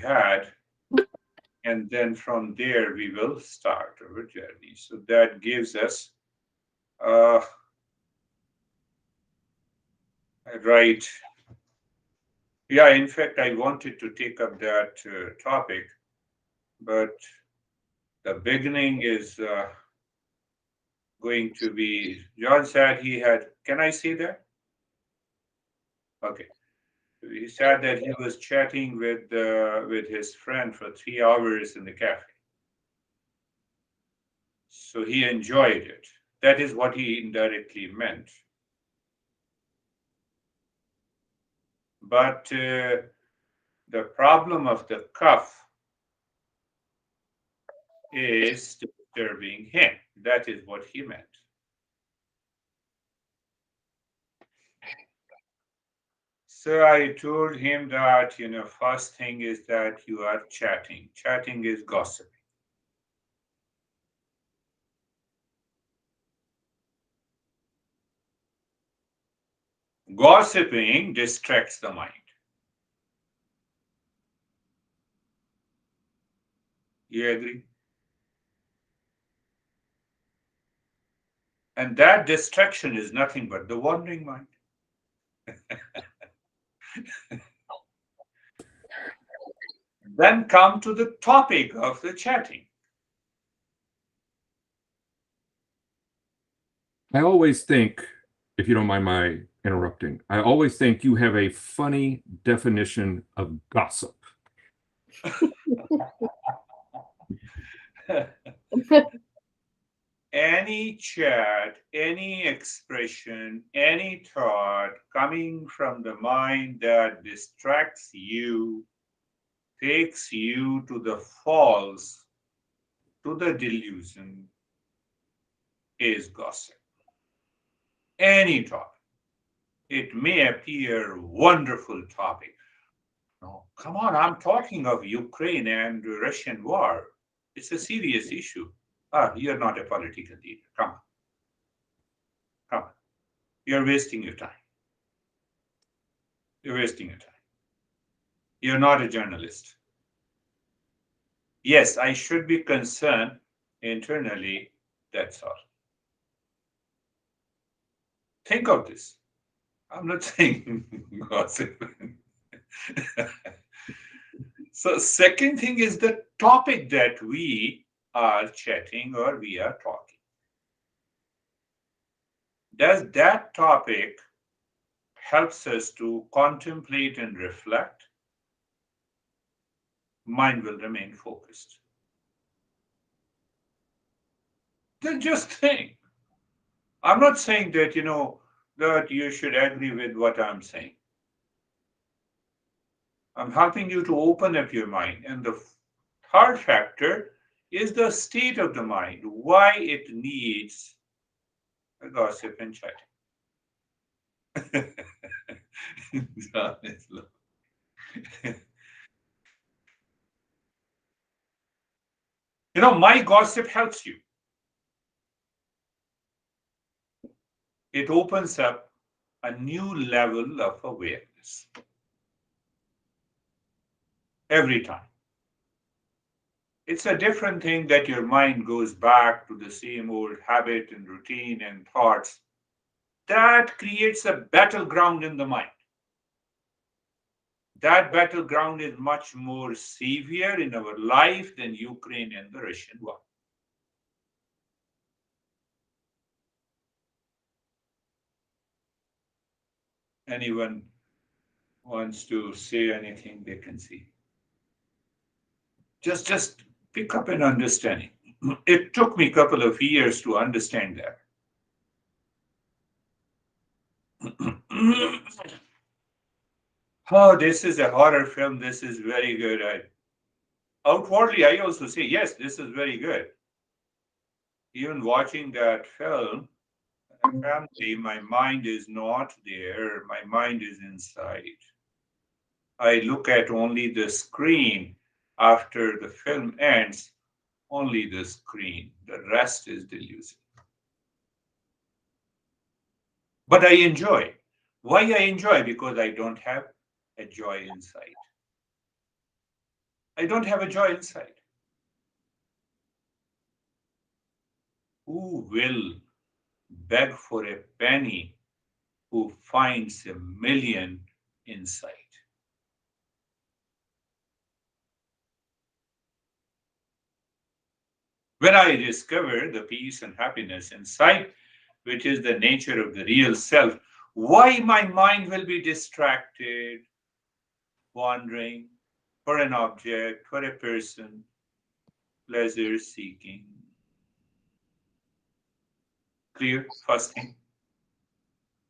had, and then from there we will start our journey. So that gives us uh, right. Yeah, in fact, I wanted to take up that topic, but the beginning is going to be. John said he had. Can I say that? Okay. He said that he was chatting with his friend for 3 hours in the cafe. So he enjoyed it. That is what he indirectly meant. But the problem of the cuff is disturbing him. That is what he meant. So I told him that, first thing is that you are chatting. Chatting is gossiping. Gossiping distracts the mind. You agree? And that distraction is nothing but the wandering mind. Then come to the topic of the chatting. I always think, if you don't mind my interrupting, I always think you have a funny definition of gossip. Any chat, any expression, any thought coming from the mind that distracts you, takes you to the false, to the delusion, is gossip. Any topic. It may appear wonderful topic. No, come on, I'm talking of Ukraine and Russian war. It's a serious issue. Ah, you're not a political leader. Come on, come on. You're wasting your time. You're wasting your time. You're not a journalist. Yes, I should be concerned internally. That's all. Think of this. I'm not saying gossip. So, second thing is the topic that we are chatting or we are talking. Does that topic helps us to contemplate and reflect? Mind will remain focused. Then just think. I'm not saying that that you should agree with what I'm saying. I'm helping you to open up your mind. And the third factor is the state of the mind, why it needs a gossip and chatting. My gossip helps you. It opens up a new level of awareness every time. It's a different thing that your mind goes back to the same old habit and routine and thoughts. That creates a battleground in the mind. That battleground is much more severe in our life than Ukraine and the Russian war. Anyone wants to say anything, they can see. Just pick up an understanding. It took me a couple of years to understand that. Oh, this is a horror film. This is very good. Outwardly, I also say, yes, this is very good. Even watching that film, apparently my mind is not there. My mind is inside. I look at only the screen after the film ends, only the screen. The rest is delusion. But I enjoy. Why I enjoy? Because I don't have a joy inside. I don't have a joy inside. Who will beg for a penny who finds a million inside? When I discover the peace and happiness inside, which is the nature of the real self, why my mind will be distracted, wandering for an object, for a person, pleasure seeking? Clear? First thing.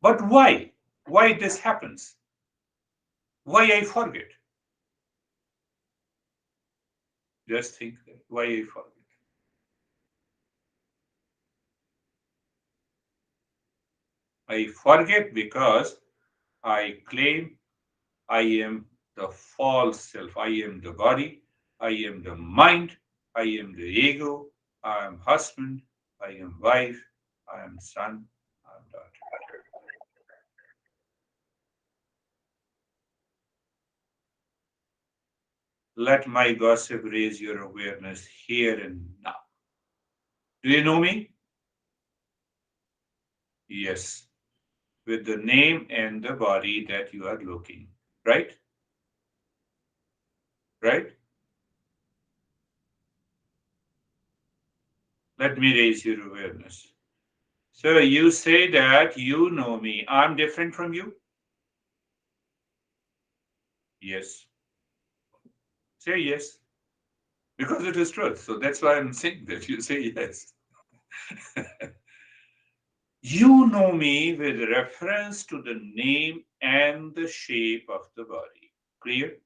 But why? Why this happens? Why I forget? Just think that. Why I forget? I forget because I claim I am the false self. I am the body. I am the mind. I am the ego. I am husband. I am wife. I am son. I am daughter. Let my gossip raise your awareness here and now. Do you know me? Yes. With the name and the body that you are looking. Right? Right? Let me raise your awareness. So you say that you know me. I'm different from you? Yes. Say yes. Because it is truth. So that's why I'm saying that you say yes. You know me with reference to the name and the shape of the body. Clear?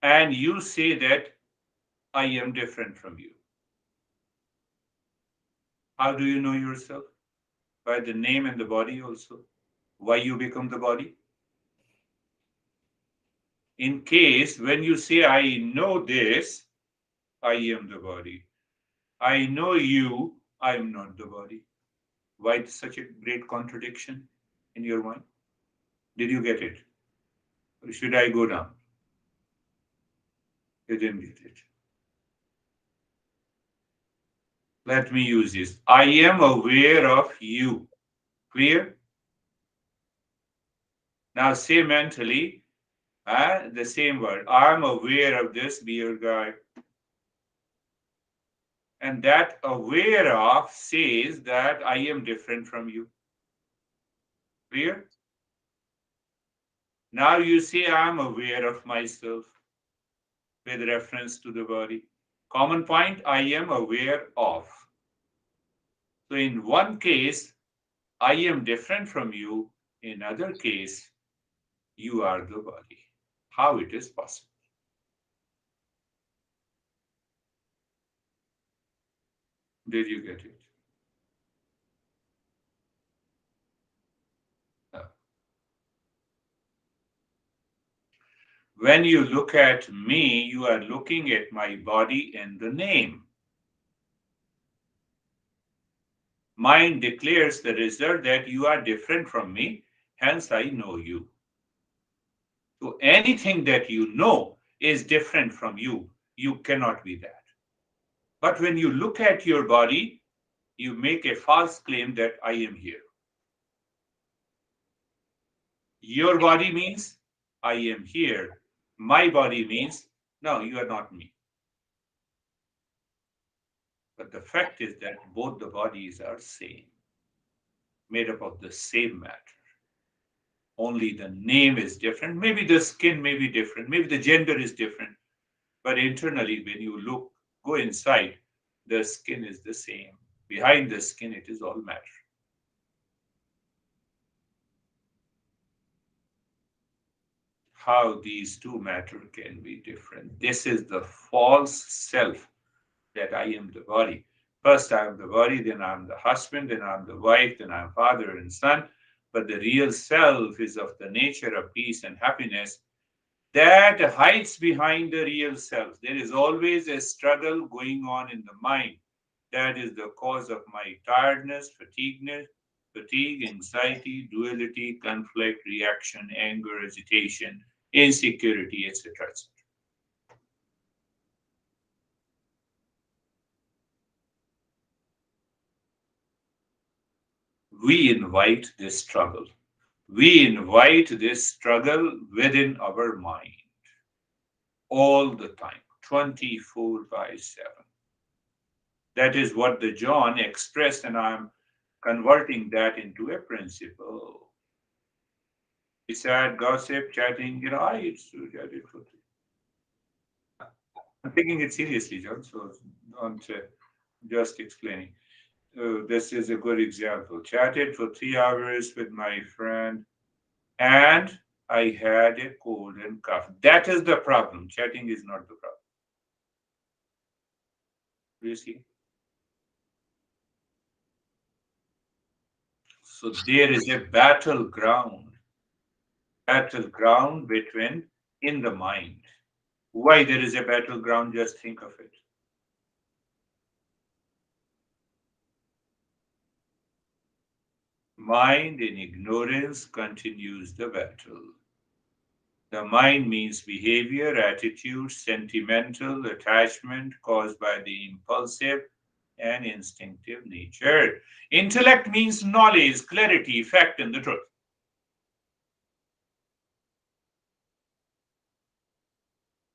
And you say that I am different from you. How do you know yourself? By the name and the body also. Why you become the body? In case when you say I know this, I am the body. I know you, I am not the body. Why such a great contradiction in your mind? Did you get it? Or should I go down? You didn't get it. Let me use this. I am aware of you. Clear? Now say mentally the same word. I'm aware of this beer guy. And that aware of says that I am different from you. Clear? Now you say I'm aware of myself with reference to the body. Common point, I am aware of. So in one case, I am different from you. In other case, you are the body. How it is possible? Did you get it? No. When you look at me, you are looking at my body and the name. Mind declares the result that you are different from me, hence I know you. So anything that you know is different from you. You cannot be that. But when you look at your body, you make a false claim that I am here. Your body means I am here. My body means no, you are not me. But the fact is that both the bodies are same, made up of the same matter. Only the name is different. Maybe the skin may be different. Maybe the gender is different. But internally, when you look, go inside, the skin is the same. Behind the skin, it is all matter. How these two matter can be different. This is the false self that I am the body. First, I am the body, then I am the husband, then I am the wife, then I am father and son. But the real self is of the nature of peace and happiness that hides behind the real self. There is always a struggle going on in the mind. That is the cause of my tiredness, fatigue, anxiety, duality, conflict, reaction, anger, agitation, insecurity, etc. We invite this struggle. We invite this struggle within our mind all the time, 24 by 7. That is what the John expressed, and I'm converting that into a principle. He said, gossip, chatting, I used to chat it for I'm taking it seriously, John, so don't just explaining. This is a good example. Chatted for 3 hours with my friend, and I had a cold and cough. That is the problem. Chatting is not the problem. You see? So there is a battleground between in the mind. Why there is a battleground? Just think of it. Mind in ignorance continues the battle. The mind means behavior, attitude, sentimental attachment caused by the impulsive and instinctive nature. Intellect means knowledge, clarity, fact, and the truth.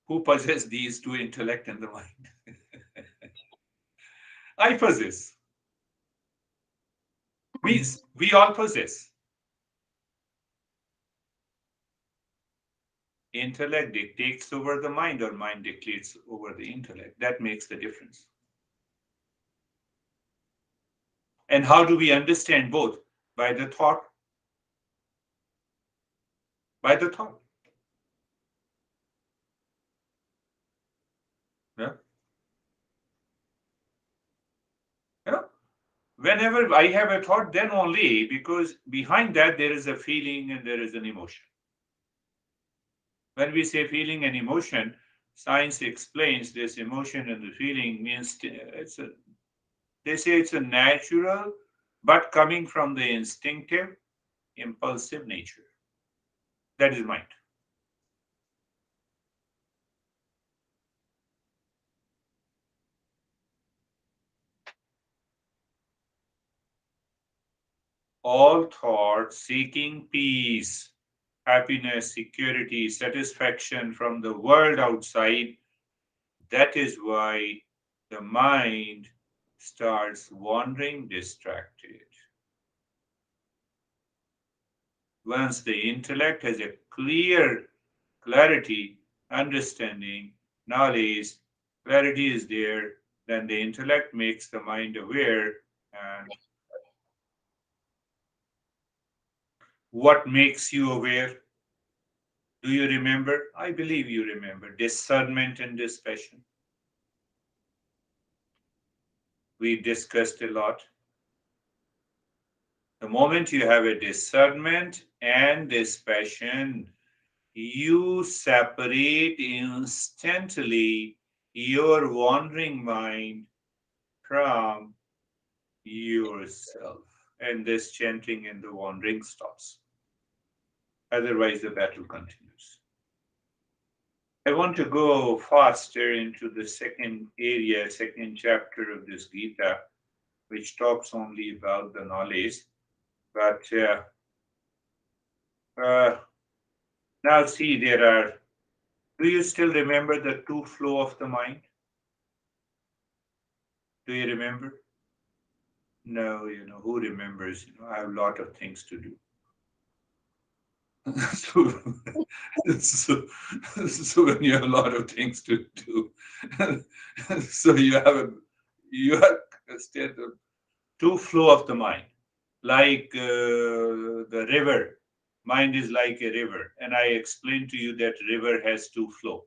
Who possess these two, intellect and the mind? I possess. We all possess. Intellect dictates over the mind, or mind dictates over the intellect. That makes the difference. And how do we understand both? By the thought. By the thought. Yeah. Yeah. Whenever I have a thought, then only, because behind that there is a feeling and there is an emotion. When we say feeling and emotion, science explains this emotion and the feeling means they say it's a natural, but coming from the instinctive, impulsive nature. That is mind. All thoughts seeking peace, happiness, security, satisfaction from the world outside. That is why the mind starts wandering distracted. Once the intellect has a clear clarity, understanding, knowledge, clarity is there, then the intellect makes the mind aware. And what makes you aware? Do you remember? I believe you remember. Discernment and dispassion. We discussed a lot. The moment you have a discernment and dispassion, you separate instantly your wandering mind from yourself. And this chanting and the wandering stops. Otherwise, the battle continues. I want to go faster into the second area, second chapter of this Gita, which talks only about the knowledge. But uh, now, see, there are. Do you still remember the two flow of the mind? Do you remember? No, who remembers? I have a lot of things to do. so, so, so when you have a lot of things to do, so you have state of two flow of the mind, like the river. Mind is like a river, and I explained to you that river has two flow.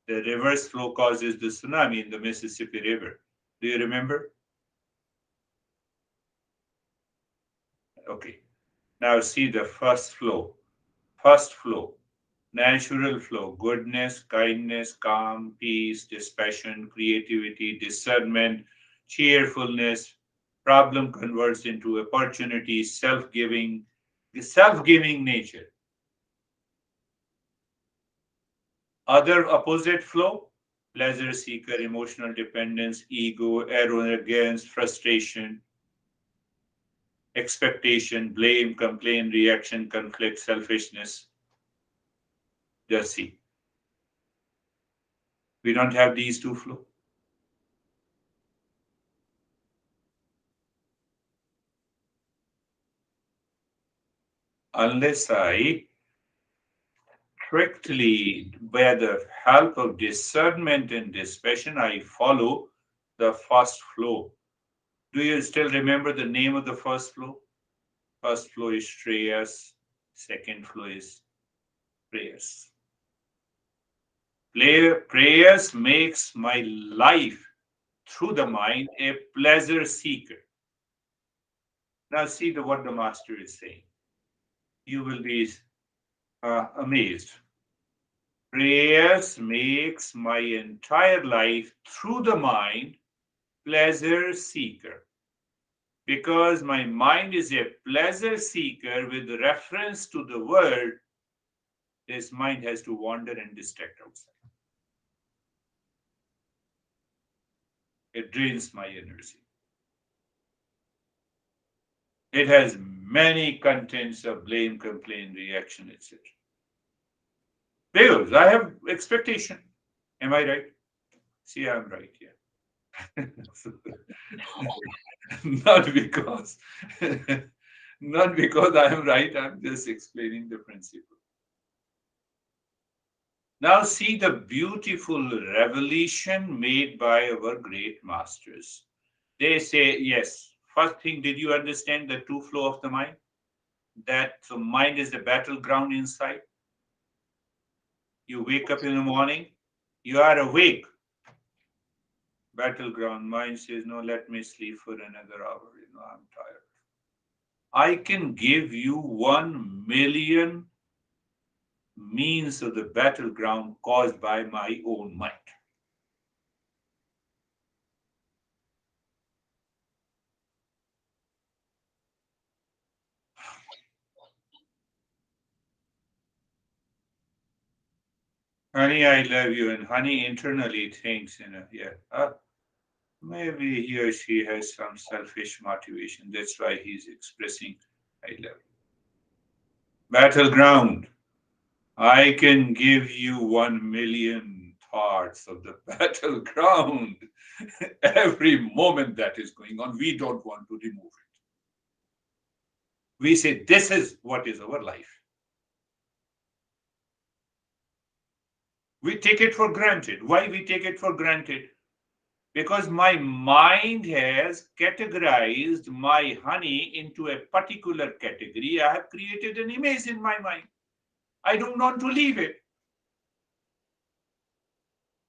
The reverse flow causes the tsunami in the Mississippi River. Do you remember? Okay. Now see the first flow. First flow, natural flow, goodness, kindness, calm, peace, dispassion, creativity, discernment, cheerfulness. Problem converts into opportunity, self-giving, the self-giving nature. Other opposite flow, pleasure seeker, emotional dependence, ego, arrogance, frustration. expectation, blame, complaint, reaction, conflict, selfishness. Just see. We don't have these two flow. Unless I strictly, by the help of discernment and dispassion, I follow the first flow. Do you still remember the name of the first flow? First flow is Shreyas, second flow is prayers. Prayers makes my life through the mind a pleasure seeker. Now see what the master is saying. You will be amazed. Prayers makes my entire life through the mind pleasure seeker. Because my mind is a pleasure seeker with reference to the world, this mind has to wander and distract outside. It drains my energy. It has many contents of blame, complaint, reaction, etc. Because I have expectation. Am I right? See, I'm right here. not because not because I am right, I'm just explaining the principle. Now see the beautiful revelation made by our great masters. They say, yes, first thing, did you understand the two flow of the mind? That the mind is the battleground inside. You wake up in the morning, you are awake. Battleground, mind says, no, let me sleep for another hour. I'm tired. I can give you 1,000,000 means of the battleground caused by my own mind. Honey, I love you. And honey internally thinks, maybe he or she has some selfish motivation. That's why he's expressing, I love you. Battleground. I can give you 1,000,000 thoughts of the battleground every moment that is going on. We don't want to remove it. We say, this is what is our life. We take it for granted. Why we take it for granted? Because my mind has categorized my honey into a particular category. I have created an image in my mind. I don't want to leave it.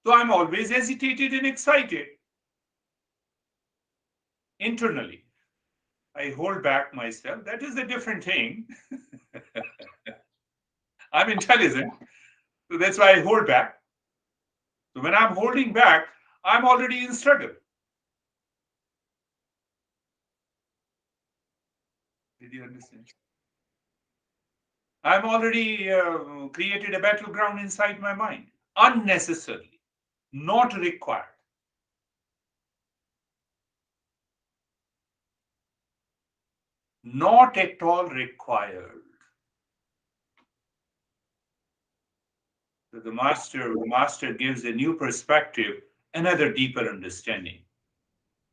So I'm always agitated and excited. Internally, I hold back myself. That is a different thing. I'm intelligent. So that's why I hold back. So when I'm holding back, I'm already in struggle. Did you understand? I'm already created a battleground inside my mind, unnecessarily, not required. Not at all required. So the master gives a new perspective, another deeper understanding.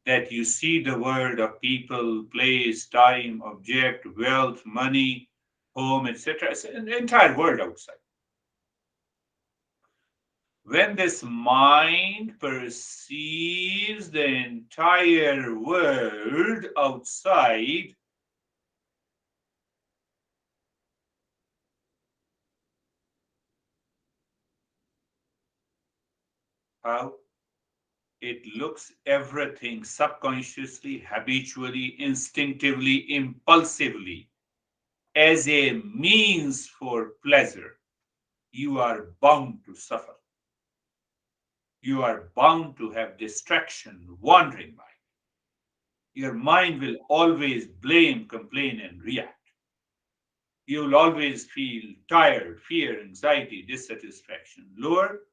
That you see the world of people, place, time, object, wealth, money, home, etc. It's an entire world outside. When this mind perceives the entire world outside, how it looks everything subconsciously, habitually, instinctively, impulsively as a means for pleasure, you are bound to suffer. You are bound to have distraction, wandering mind. Your mind will always blame, complain, and react. You will always feel tired, fear, anxiety, dissatisfaction. Lower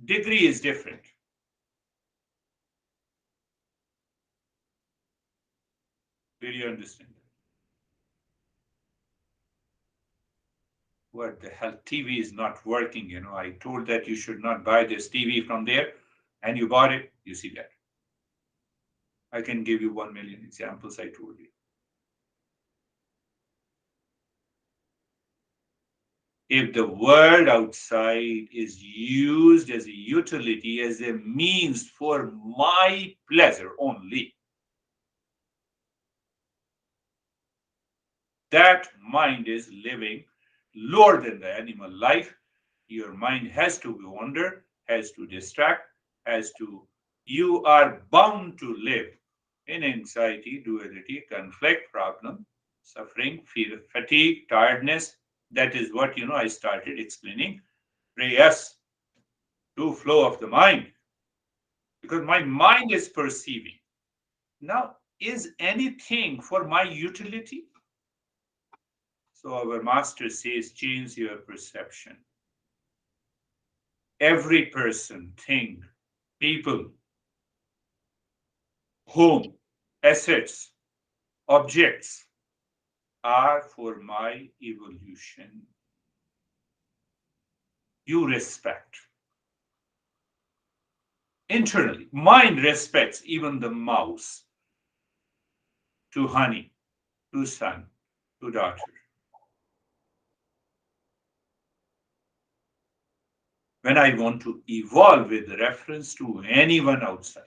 degree is different. Did you understand? what the hell, TV is not working. I told that you should not buy this TV from there, and you bought it. You see that. I can give you 1 million examples, I told you. If the world outside is used as a utility, as a means for my pleasure only, that mind is living lower than the animal life. Your mind has to wander, has to distract, you are bound to live in anxiety, duality, conflict, problem, suffering, fear, fatigue, tiredness. That is what, I started explaining. Pray yes to flow of the mind, because my mind is perceiving. Now, is anything for my utility? So our master says, change your perception. Every person, thing, people, home, assets, objects are for my evolution. You respect. Internally, mind respects even the mouse, to honey, to son, to daughter. When I want to evolve with reference to anyone outside,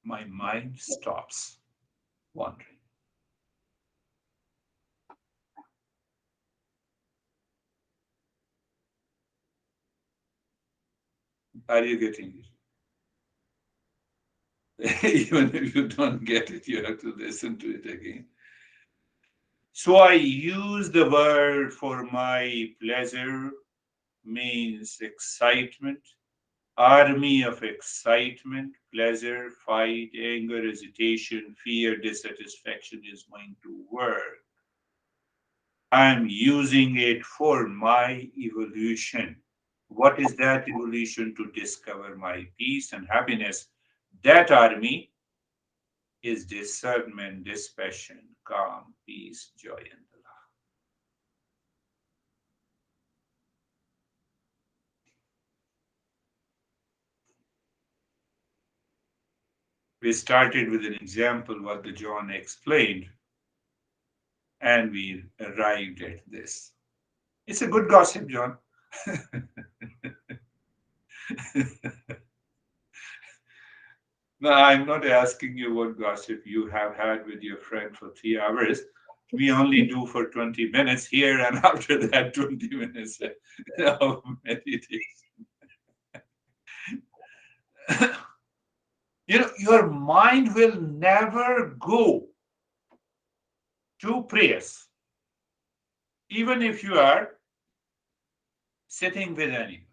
my mind stops wandering. Are you getting it? Even if you don't get it, you have to listen to it again. So I use the word for my pleasure, means excitement, army of excitement, pleasure, fight, anger, hesitation, fear, dissatisfaction is going to work. I'm using it for my evolution. What is that evolution? To discover my peace and happiness. That army is discernment, dispassion, calm, peace, joy, and love. We started with an example, what the John explained, and we arrived at this. It's a good gossip, John. No, I'm not asking you what gossip you have had with your friend for 3 hours. We only do for 20 minutes here, and after that, 20 minutes of meditation. Your mind will never go to prayers, even if you are sitting with anyone.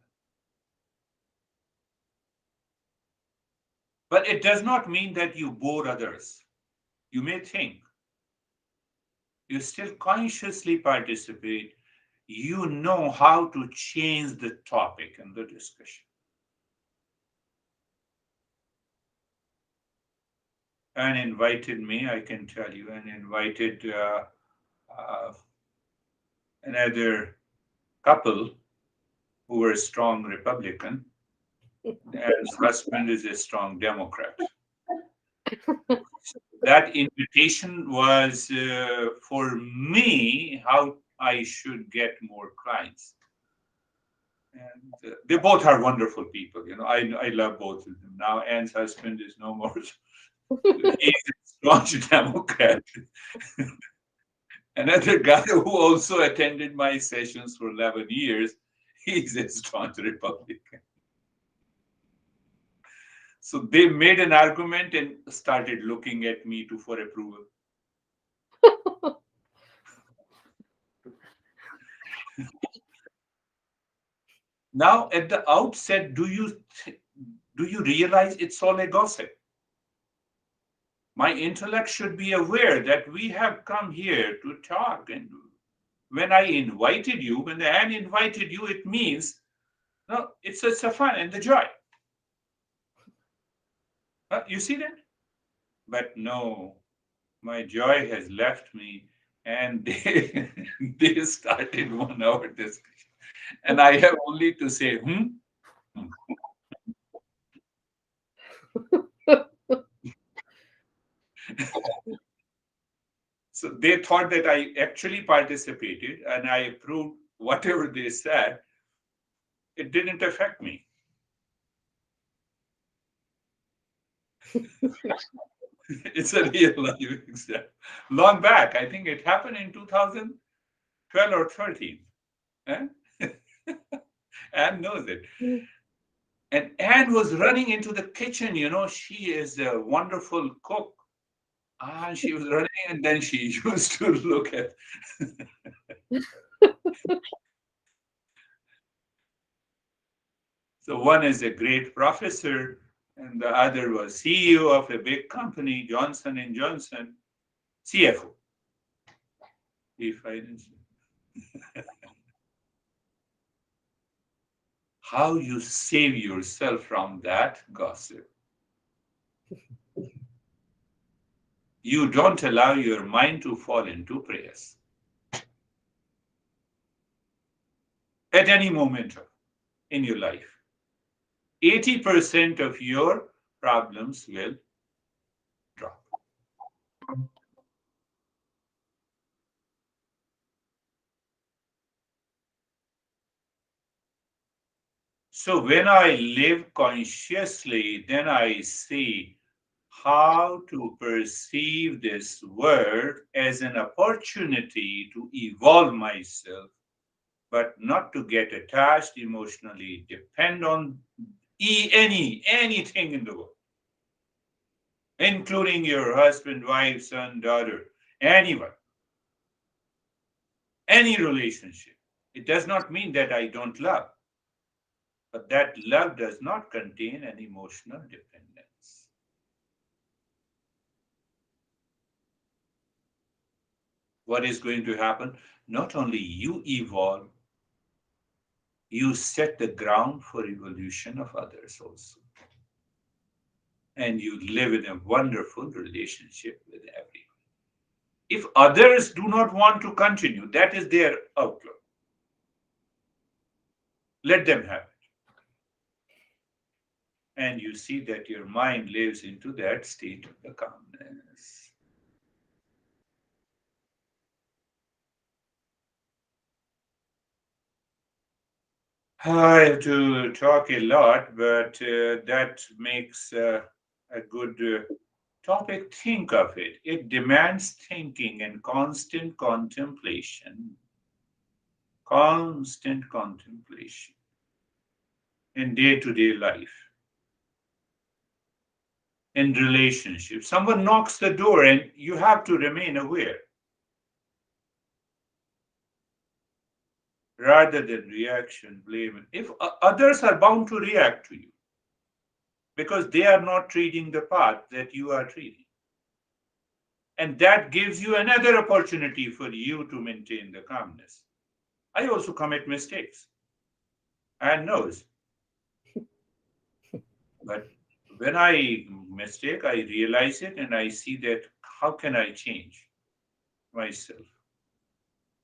But it does not mean that you bore others. You may think you still consciously participate. You know how to change the topic and the discussion. And invited me, I can tell you, and invited another couple who were a strong Republican, and his husband is a strong Democrat. That invitation was for me how I should get more clients. And they both are wonderful people. I love both of them. Now, Anne's husband is no more. He's a staunch Democrat. Another guy who also attended my sessions for 11 years, he's a staunch Republican. So they made an argument and started looking at me for approval. Now, at the outset, do you realize it's all a gossip? My intellect should be aware that we have come here to talk. And when I invited you, when the Anne invited you, it means no, it's a fun and the joy. You see that? But no, My joy has left me, and they started 1 hour discussion. And I have only to say, hmm. So they thought that I actually participated and I approved whatever they said. It didn't affect me. It's a real life example. Long back, I think it happened in 2012 or 13. Eh? Anne knows it. And Anne was running into the kitchen. She is a wonderful cook. She was running, and then she used to look at. So one is a great professor, and the other was CEO of a big company, Johnson and Johnson, CFO. If I didn't how you save yourself from that gossip. You don't allow your mind to fall into prayers at any moment in your life. 80% of your problems will drop. So when I live consciously, then I see how to perceive this world as an opportunity to evolve myself, but not to get attached emotionally, depend on anything in the world, including your husband, wife, son, daughter, anyone, any relationship. It does not mean that I don't love, but that love does not contain an emotional dependence. What is going to happen? Not only you evolve, you set the ground for evolution of others also. And you live in a wonderful relationship with everyone. If others do not want to continue, that is their outlook. Let them have it. And you see that your mind lives into that state of the calmness. I have to talk a lot, but that makes a good topic. Think of it. It demands thinking and constant contemplation in day to day life, in relationships. Someone knocks the door and you have to remain aware rather than reaction, blame. If others are bound to react to you because they are not treating the path that you are treating. And that gives you another opportunity for you to maintain the calmness. I also commit mistakes and knows. But when I mistake, I realize it and I see that how can I change myself?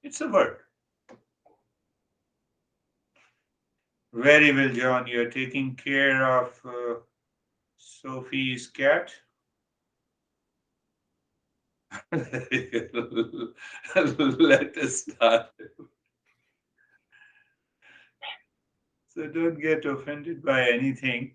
It's a work. Very well, John. You're taking care of Sophie's cat. Let us start. So don't get offended by anything.